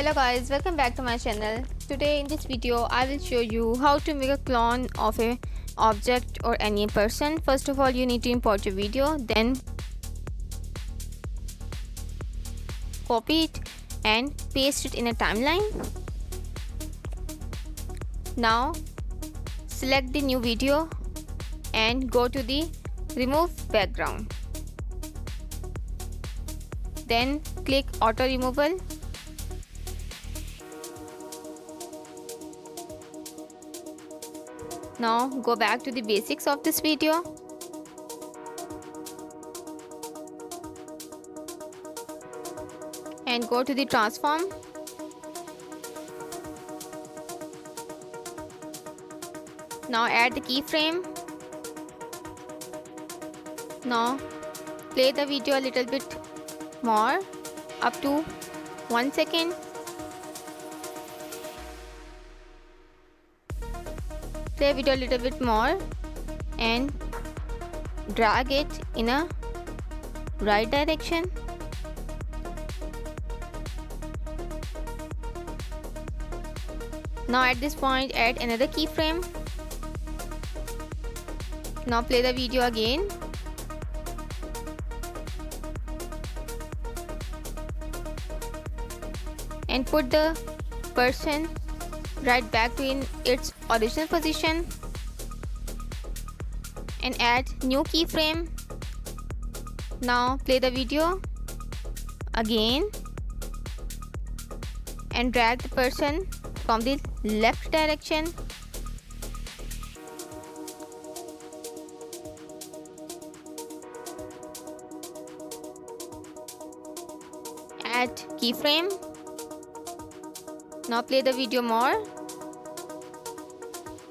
Hello guys, welcome back to my channel. Today in this video I will show you how to make a clone of a object or any person. First of all, you need to import your video, then copy it and paste it in a timeline. Now select the new video and go to the remove background. Then click auto removal. Now go back to the basics of this video. And go to the transform. Now add the keyframe. Now play the video a little bit more, up to 1 second. Play video a little bit more and drag it in a right direction. Now at this point add another keyframe. Now play the video again. And put the person right back to in its original position. And add new keyframe. Now play the video again. And drag the person from the left direction. Add keyframe. Now play the video more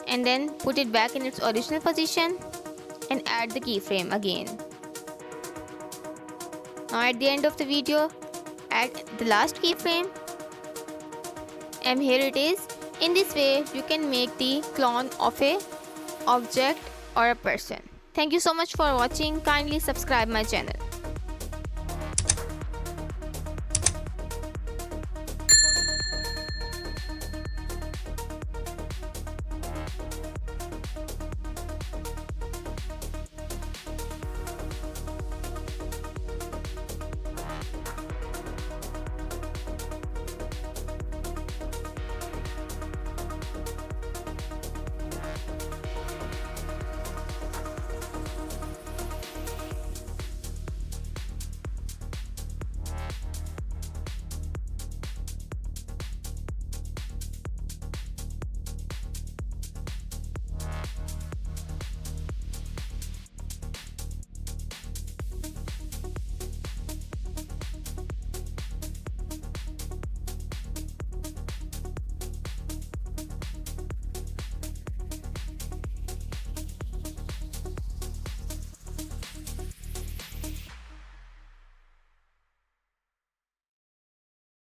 and then put it back in its original position and add the keyframe again. Now at the end of the video add the last keyframe, and here it is. In this way you can make the clone of a object or a person. Thank you so much for watching. Kindly subscribe my channel.